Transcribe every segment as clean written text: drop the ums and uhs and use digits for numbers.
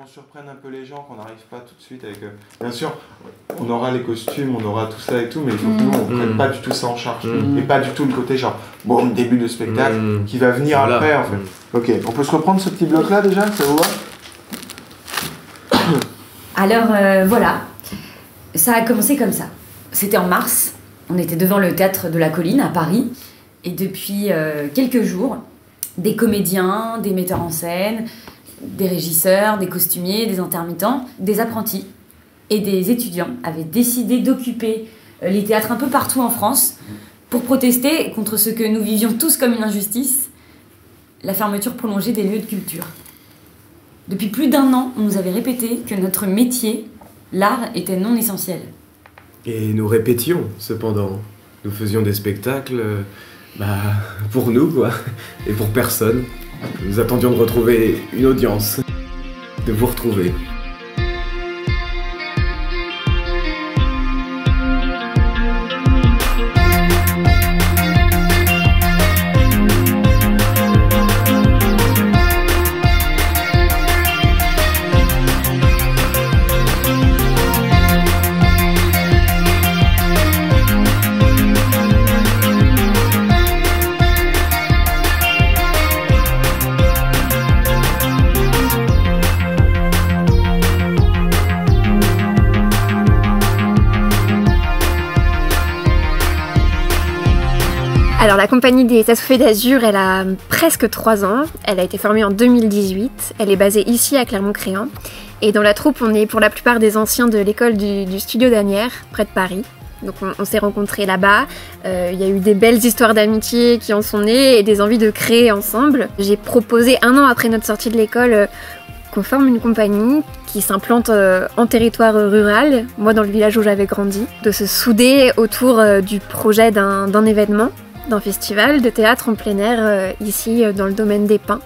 qu'on surprenne un peu les gens, qu'on n'arrive pas tout de suite avec... Bien sûr, on aura les costumes, on aura tout ça et tout, mais il faut que nous, on ne prenne pas du tout ça en charge. Et pas du tout le côté genre, bon, début de spectacle, qui va venir après, en fait. Ok, on peut se reprendre ce petit bloc-là déjà, ça vous va? Alors, voilà, ça a commencé comme ça. C'était en mars, on était devant le Théâtre de la Colline, à Paris, et depuis quelques jours, des comédiens, des metteurs en scène, des régisseurs, des costumiers, des intermittents, des apprentis et des étudiants avaient décidé d'occuper les théâtres un peu partout en France pour protester contre ce que nous vivions tous comme une injustice, la fermeture prolongée des lieux de culture. Depuis plus d'1 an, on nous avait répété que notre métier, l'art, était non essentiel. Et nous répétions, cependant. Nous faisions des spectacles, pour nous, quoi, et pour personne. Nous attendions de retrouver une audience, de vous retrouver. Alors la compagnie des Assoiffés d'Azur, elle a presque 3 ans, elle a été formée en 2018, elle est basée ici à Clermont-Créant. Et dans la troupe, on est pour la plupart des anciens de l'école du Studio d'Asnières, près de Paris. Donc on s'est rencontrés là-bas, il y a eu des belles histoires d'amitié qui en sont nées et des envies de créer ensemble. J'ai proposé 1 an après notre sortie de l'école qu'on forme une compagnie qui s'implante en territoire rural, moi dans le village où j'avais grandi, de se souder autour du projet d'un événement, d'un festival de théâtre en plein air ici dans le domaine des Pins.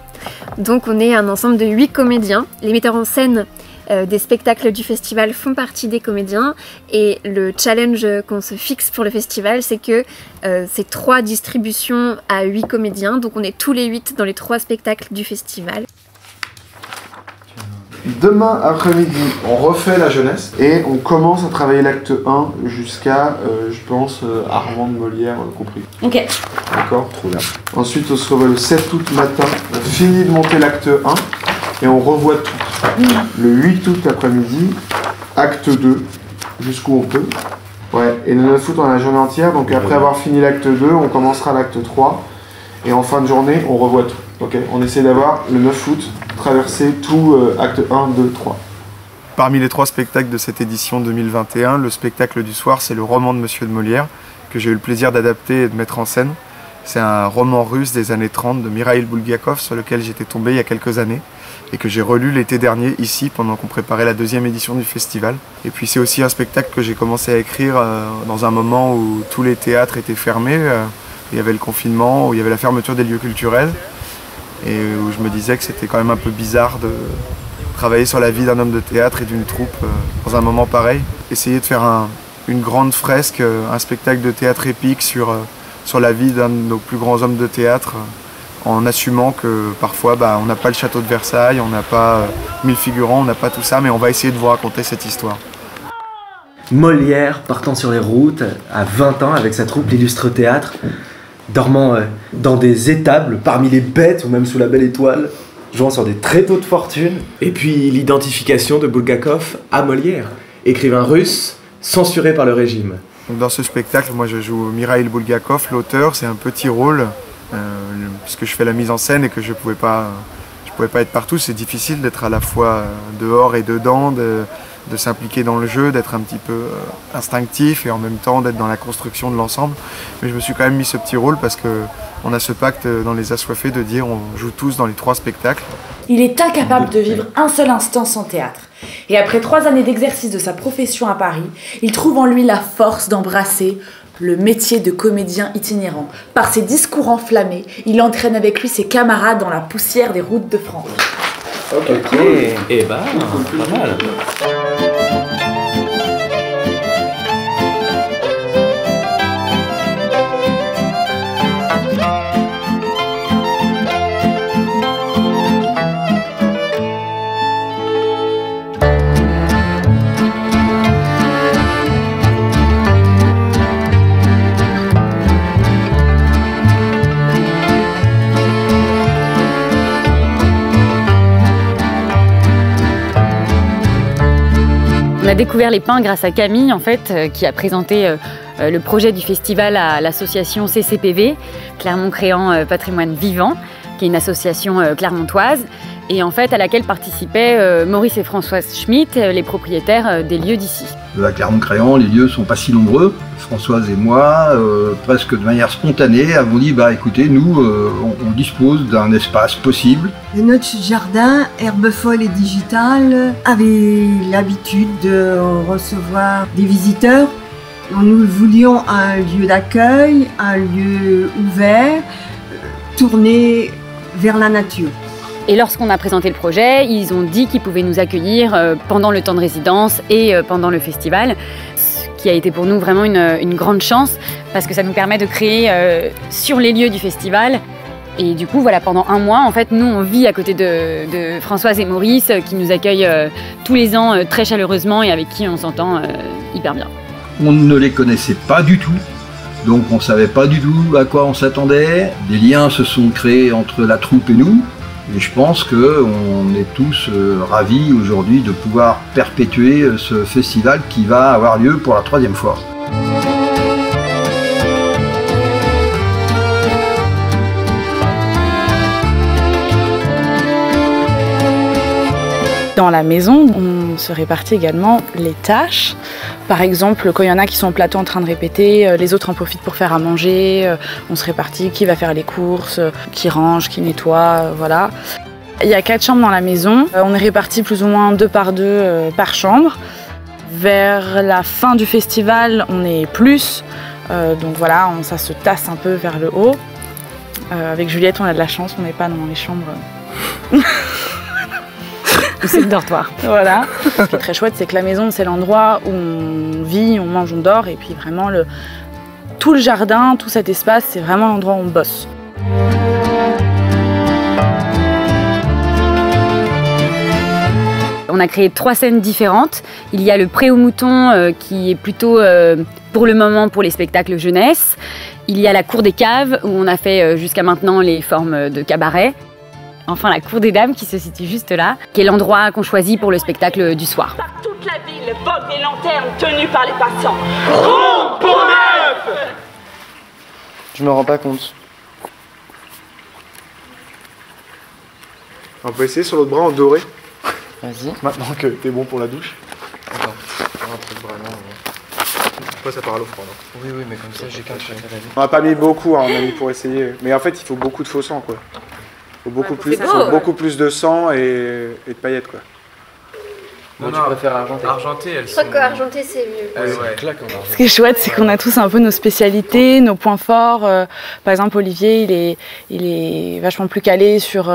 Donc on est un ensemble de 8 comédiens. Les metteurs en scène des spectacles du festival font partie des comédiens et le challenge qu'on se fixe pour le festival, c'est que c'est 3 distributions à 8 comédiens, donc on est tous les 8 dans les 3 spectacles du festival. Demain après-midi, on refait la jeunesse et on commence à travailler l'acte 1 jusqu'à, je pense, Armand de Molière compris. Ok. D'accord, trop bien. Ensuite, on se revoit le 7 août matin, on finit de monter l'acte 1 et on revoit tout. Le 8 août après-midi, acte 2, jusqu'où on peut. Ouais, et le 9 août, on a la journée entière, donc après avoir fini l'acte 2, on commencera l'acte 3 et en fin de journée, on revoit tout. Ok, on essaie d'avoir le 9 août traverser tout acte 1, 2, 3. Parmi les 3 spectacles de cette édition 2021, le spectacle du soir, c'est le roman de Monsieur de Molière, que j'ai eu le plaisir d'adapter et de mettre en scène. C'est un roman russe des années 30 de Mikhaïl Bulgakov sur lequel j'étais tombé il y a quelques années et que j'ai relu l'été dernier ici pendant qu'on préparait la 2e édition du festival. Et puis c'est aussi un spectacle que j'ai commencé à écrire dans un moment où tous les théâtres étaient fermés. Il y avait le confinement, où il y avait la fermeture des lieux culturels et où je me disais que c'était quand même un peu bizarre de travailler sur la vie d'un homme de théâtre et d'une troupe dans un moment pareil. Essayer de faire une grande fresque, un spectacle de théâtre épique sur la vie d'un de nos plus grands hommes de théâtre, en assumant que parfois on n'a pas le château de Versailles, on n'a pas 1000 figurants, on n'a pas tout ça, mais on va essayer de vous raconter cette histoire. Molière partant sur les routes à 20 ans avec sa troupe l'Illustre Théâtre, dormant dans des étables parmi les bêtes ou même sous la belle étoile, jouant sur des tréteaux de fortune. Et puis l'identification de Bulgakov à Molière, écrivain russe censuré par le régime. Donc dans ce spectacle, moi je joue Mikhaïl Bulgakov, l'auteur, c'est un petit rôle, puisque je fais la mise en scène et que je pouvais pas être partout. C'est difficile d'être à la fois dehors et dedans, de s'impliquer dans le jeu, d'être un petit peu instinctif et en même temps d'être dans la construction de l'ensemble. Mais je me suis quand même mis ce petit rôle parce qu'on a ce pacte dans Les Assoiffés de dire on joue tous dans les 3 spectacles. Il est incapable de vivre un seul instant sans théâtre. Et après 3 années d'exercice de sa profession à Paris, il trouve en lui la force d'embrasser le métier de comédien itinérant. Par ses discours enflammés, il entraîne avec lui ses camarades dans la poussière des routes de France. Ok, cool. Et pas mal. a découvert les pins grâce à Camille, en fait, qui a présenté le projet du festival à l'association CCPV, Clermont-Créant Patrimoine Vivant, qui est une association clermontoise, et en fait à laquelle participaient Maurice et Françoise Schmitt, les propriétaires des lieux d'ici. À Clermont-Créant, les lieux sont pas si nombreux. Françoise et moi, presque de manière spontanée, avons dit écoutez, nous, on dispose d'un espace possible. Et notre jardin, herbe folle et digitale, avait l'habitude de recevoir des visiteurs. Nous voulions un lieu d'accueil, un lieu ouvert, tourné vers la nature. Et lorsqu'on a présenté le projet, ils ont dit qu'ils pouvaient nous accueillir pendant le temps de résidence et pendant le festival, ce qui a été pour nous vraiment une grande chance parce que ça nous permet de créer sur les lieux du festival. Et du coup, voilà, pendant un mois, en fait, nous, on vit à côté de Françoise et Maurice qui nous accueillent tous les ans très chaleureusement et avec qui on s'entend hyper bien. On ne les connaissait pas du tout. Donc on ne savait pas du tout à quoi on s'attendait. Des liens se sont créés entre la troupe et nous. Et je pense qu'on est tous ravis aujourd'hui de pouvoir perpétuer ce festival qui va avoir lieu pour la 3e fois. Dans la maison, on se répartit également les tâches. Par exemple, quand il y en a qui sont au plateau en train de répéter, les autres en profitent pour faire à manger. On se répartit qui va faire les courses, qui range, qui nettoie, voilà. Il y a 4 chambres dans la maison. On est répartis plus ou moins 2 par 2 par chambre. Vers la fin du festival, on est plus. Donc voilà, ça se tasse un peu vers le haut. Avec Juliette, on a de la chance, on n'est pas dans les chambres. C'est le dortoir. Voilà. Ce qui est très chouette, c'est que la maison, c'est l'endroit où on vit, on mange, on dort. Et puis vraiment, tout le jardin, tout cet espace, c'est vraiment l'endroit où on bosse. On a créé 3 scènes différentes. Il y a le pré aux moutons qui est plutôt pour le moment pour les spectacles jeunesse. Il y a la cour des caves où on a fait jusqu'à maintenant les formes de cabaret. Enfin, la cour des dames qui se situe juste là, qui est l'endroit qu'on choisit pour le spectacle du soir. Par toute la ville voguent des lanternes tenues par les passants. Rond pour neuf! Je me rends pas compte. On peut essayer sur l'autre bras en doré. Vas-y. Maintenant que t'es bon pour la douche. Attends, un truc vraiment. Après, ça part à l'eau froide. Oui, mais comme ça, j'ai qu'un truc. On n'a pas mis beaucoup, on a mis pour essayer. Mais en fait, il faut beaucoup de faux sang, quoi. Il faut beaucoup plus de sang et de paillettes, quoi. Bon, tu préfères argenté. Argenté, elles Je sont... crois qu'argenté c'est mieux. claque en argenté. Ce qui est chouette, c'est qu'on a tous un peu nos spécialités, nos points forts. Par exemple, Olivier, il est vachement plus calé sur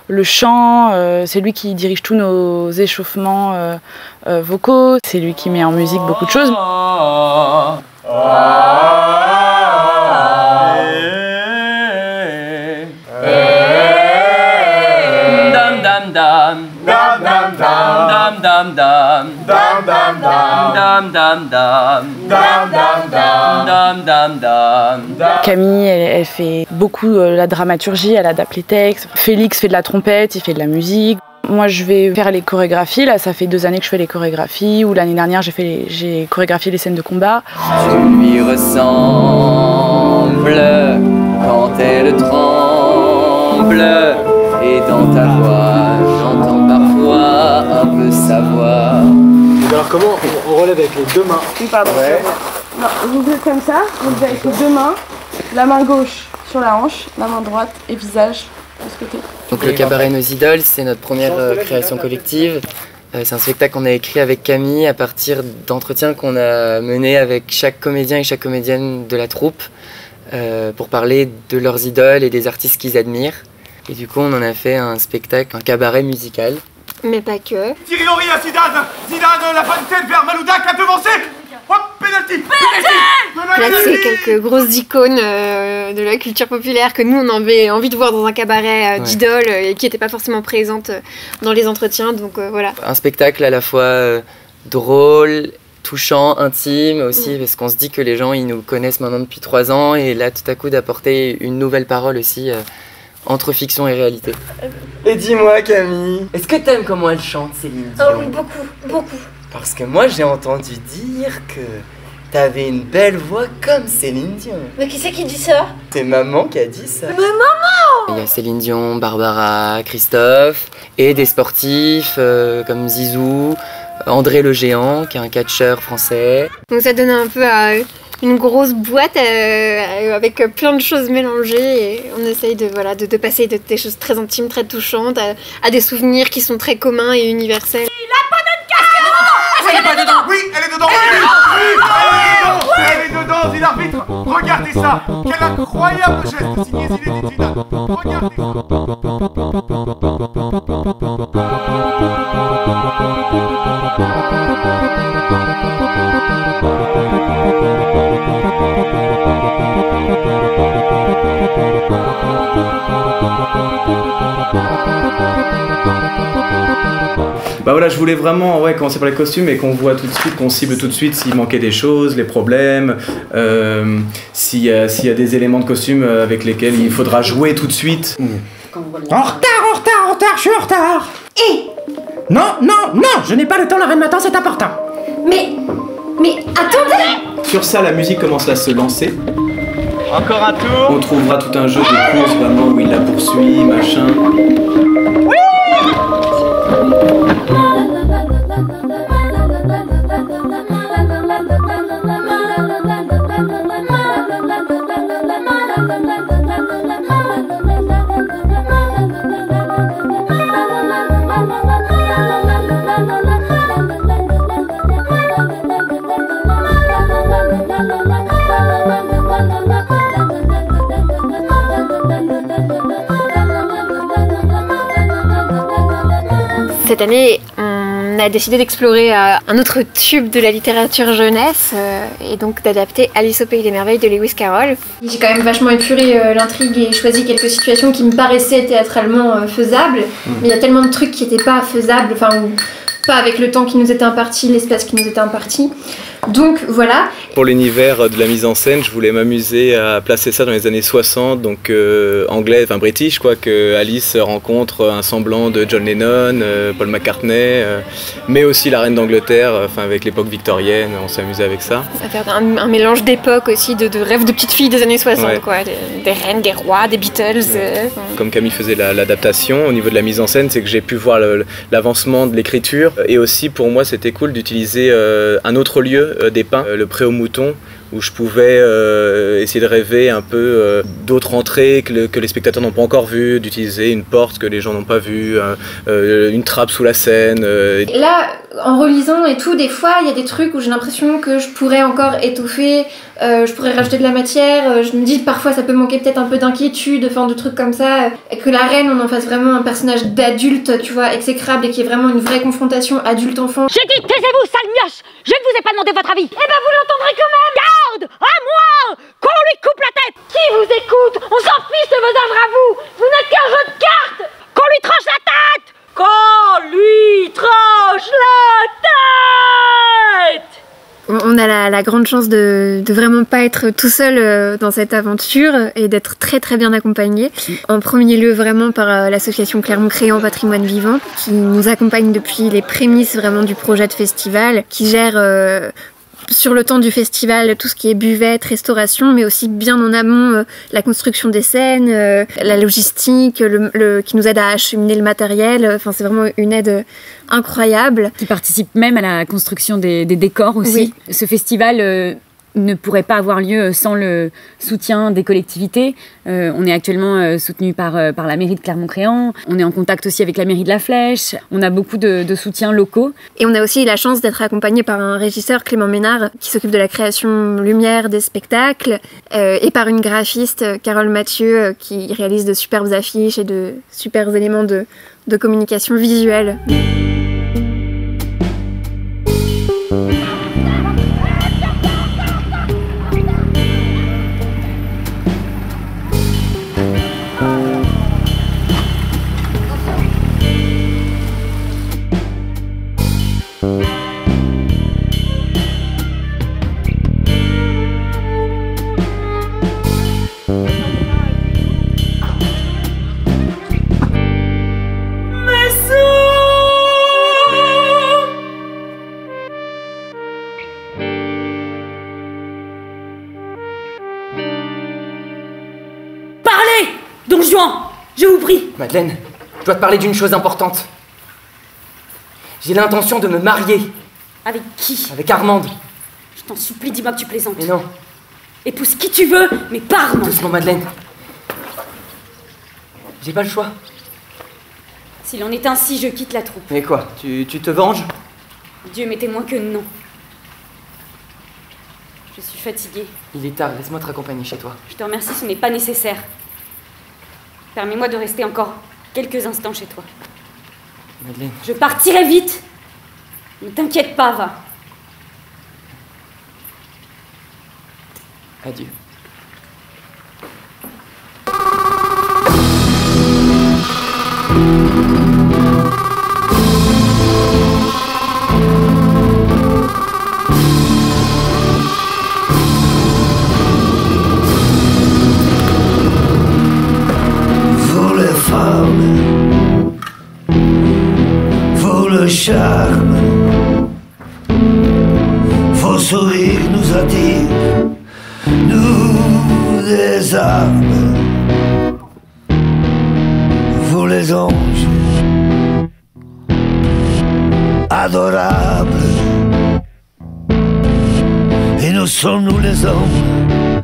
le chant. C'est lui qui dirige tous nos échauffements vocaux. C'est lui qui met en musique beaucoup de choses. Camille, elle fait beaucoup la dramaturgie, elle adapte les textes. Félix fait de la trompette, il fait de la musique. Moi, je vais faire les chorégraphies. Là, ça fait 2 années que je fais les chorégraphies. Ou l'année dernière, j'ai chorégraphié les scènes de combat. Tu lui ressembles quand elle tremble. Et dans ta voix, j'entends parfois un peu sa voix. Alors comment on relève avec les 2 mains? Pardon. Ouais. Non, vous faites comme ça, vous faites avec les 2 mains, la main gauche sur la hanche, la main droite et visage de ce côté. Donc le cabaret Nos Idoles, c'est notre première création collective. C'est un spectacle qu'on a écrit avec Camille à partir d'entretiens qu'on a menés avec chaque comédien et chaque comédienne de la troupe pour parler de leurs idoles et des artistes qu'ils admirent. Et du coup, on en a fait un spectacle, un cabaret musical. Mais pas que. Thierry Henry à Zidane. Zidane, la bonne tête vers Malouda qui a devancé. Hop, pénalty. Là, c'est quelques grosses icônes de la culture populaire que nous, on avait envie de voir dans un cabaret d'idoles et qui n'étaient pas forcément présentes dans les entretiens. Donc voilà. Un spectacle à la fois drôle, touchant, intime aussi, parce qu'on se dit que les gens, ils nous connaissent maintenant depuis 3 ans. Et là, tout à coup, d'apporter une nouvelle parole aussi entre fiction et réalité. Et dis-moi, Camille, est-ce que t'aimes comment elle chante, Céline Dion? Oh oui, beaucoup, beaucoup. Parce que moi j'ai entendu dire que t'avais une belle voix comme Céline Dion. Mais qui c'est qui dit ça? C'est maman qui a dit ça. Mais maman! Il y a Céline Dion, Barbara, Christophe, et des sportifs comme Zizou, André le Géant, qui est un catcheur français. Donc ça donne un peu une grosse boîte avec plein de choses mélangées et on essaye de passer de des choses très intimes, très touchantes à des souvenirs qui sont très communs et universels. Il a pas de casquette! Elle est pas dedans! Oui, elle est dedans! Elle est dedans, dit l'arbitre! Regardez ça! Quel incroyable geste signé Zinedine Zidane! Bah voilà, je voulais vraiment commencer par les costumes et qu'on voit tout de suite, qu'on cible tout de suite s'il manquait des choses, les problèmes, s'il y a des éléments de costume avec lesquels il faudra jouer tout de suite. En retard, je suis en retard. Non, je n'ai pas le temps, la reine m'attend, c'est important. Mais attendez! Sur ça, la musique commence à se lancer. Encore un tour! On trouvera tout un jeu de course vraiment où il la poursuit, machin. Oui! Cette année, on a décidé d'explorer un autre tube de la littérature jeunesse et donc d'adapter Alice au Pays des Merveilles de Lewis Carroll. J'ai quand même vachement épuré l'intrigue et choisi quelques situations qui me paraissaient théâtralement faisables, mais il y a tellement de trucs qui n'étaient pas faisables, enfin pas avec le temps qui nous était imparti, l'espace qui nous était imparti. Donc voilà. Pour l'univers de la mise en scène, je voulais m'amuser à placer ça dans les années 60, donc anglais, enfin british quoi, que Alice rencontre un semblant de John Lennon, Paul McCartney, mais aussi la reine d'Angleterre, enfin avec l'époque victorienne, on s'est amusé avec ça. Ça fait un mélange d'époque aussi, de rêves de petites filles des années 60 quoi, des reines, des rois, des Beatles. Comme Camille faisait l'adaptation, au niveau de la mise en scène, c'est que j'ai pu voir l'avancement de l'écriture, et aussi pour moi c'était cool d'utiliser un autre lieu dépeint, le pré aux moutons, où je pouvais essayer de rêver un peu d'autres entrées que les spectateurs n'ont pas encore vues, d'utiliser une porte que les gens n'ont pas vue, une trappe sous la scène. Et là, en relisant et tout, des fois, il y a des trucs où j'ai l'impression que je pourrais encore étoffer, je pourrais rajouter de la matière, je me dis parfois ça peut manquer peut-être un peu d'inquiétude, enfin de trucs comme ça, et que la reine, on en fasse vraiment un personnage d'adulte, tu vois, exécrable, et qui est vraiment une vraie confrontation adulte-enfant. J'ai dit taisez-vous, sale mioche! Je ne vous ai pas demandé votre avis! Eh ben vous l'entendrez quand même! Garde! À moi! Qu'on lui coupe la tête! Qui vous écoute? On s'en fiche de vos œuvres à vous! Vous n'êtes qu'un jeu de cartes! Qu'on lui tranche la tête! Qu'on lui tranche la tête! On a la grande chance de vraiment pas être tout seul dans cette aventure et d'être très très bien accompagné. En premier lieu vraiment par l'association Clermont-Créant Patrimoine Vivant qui nous accompagne depuis les prémices vraiment du projet de festival, qui gère sur le temps du festival tout ce qui est buvette, restauration, mais aussi bien en amont la construction des scènes, la logistique, qui nous aide à acheminer le matériel. Enfin, c'est vraiment une aide incroyable. Qui participe même à la construction des décors aussi. Oui. Ce festival ne pourrait pas avoir lieu sans le soutien des collectivités. On est actuellement soutenu par la mairie de Clermont-Créant. On est en contact aussi avec la mairie de La Flèche. On a beaucoup de soutiens locaux. Et on a aussi la chance d'être accompagné par un régisseur, Clément Ménard, qui s'occupe de la création lumière des spectacles, et par une graphiste, Carole Mathieu, qui réalise de superbes affiches et de super éléments de communication visuelle. enfant! Je vous prie! Madeleine, je dois te parler d'une chose importante. J'ai l'intention de me marier. Avec qui? Avec Armande. Je t'en supplie, dis-moi que tu plaisantes. Mais non. Épouse qui tu veux, mais pas Armande. Doucement, Madeleine. J'ai pas le choix. S'il en est ainsi, je quitte la troupe. Mais quoi, tu te venges? Dieu m'est témoin que non. Je suis fatiguée. Il est tard, laisse-moi te raccompagner chez toi. Je te remercie, ce n'est pas nécessaire. Permets-moi de rester encore quelques instants chez toi. Madeleine. Je partirai vite. Ne t'inquiète pas, va. Adieu. Vous les femmes, vous le charme, vos sourires nous attirent, nous les armes, vous les anges, adorables, et nous sommes nous les hommes,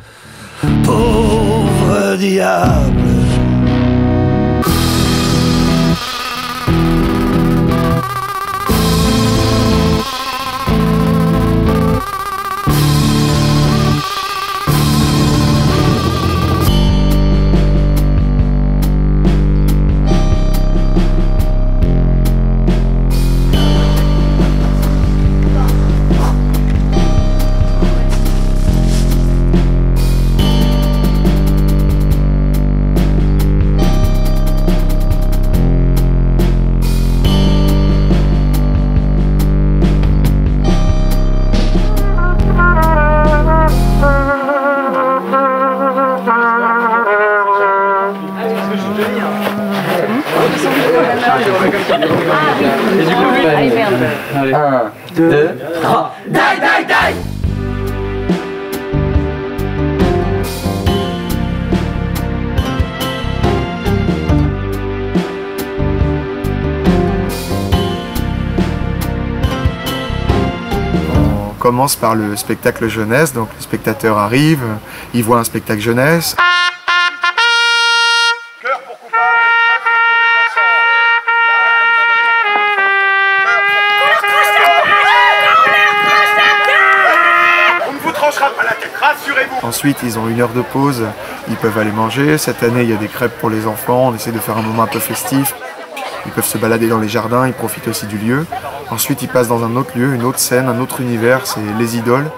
pauvres diables. Allez. 1, 2, 3. Die, die, die! On commence par le spectacle jeunesse, donc le spectateur arrive, il voit un spectacle jeunesse. Ensuite, ils ont 1 heure de pause, ils peuvent aller manger. Cette année, il y a des crêpes pour les enfants, on essaie de faire un moment un peu festif. Ils peuvent se balader dans les jardins, ils profitent aussi du lieu. Ensuite, ils passent dans un autre lieu, une autre scène, un autre univers, c'est les idoles.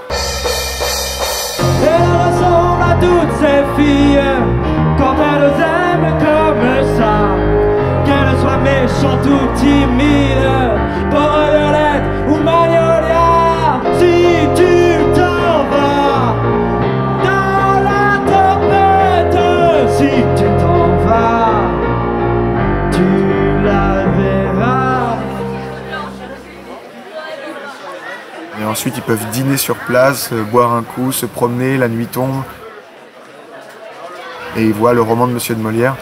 Elle ressemble à toutes ces filles quand elles aiment comme ça. Qu'elles soient méchantes ou timides, Pauvre Violette ou Magnolia. Si tu t'en vas dans la tempête, si tu t'en vas, tu la verras. Et ensuite, ils peuvent dîner sur place, boire un coup, se promener, la nuit tombe. Et ils voient le roman de Monsieur de Molière.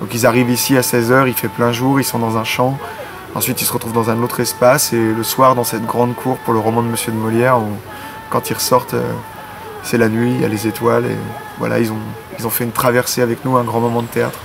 Donc ils arrivent ici à 16 h, il fait plein jour, ils sont dans un champ. Ensuite ils se retrouvent dans un autre espace et le soir dans cette grande cour pour le roman de Monsieur de Molière, quand ils ressortent, c'est la nuit, il y a les étoiles et voilà, ils ont fait une traversée avec nous, un grand moment de théâtre.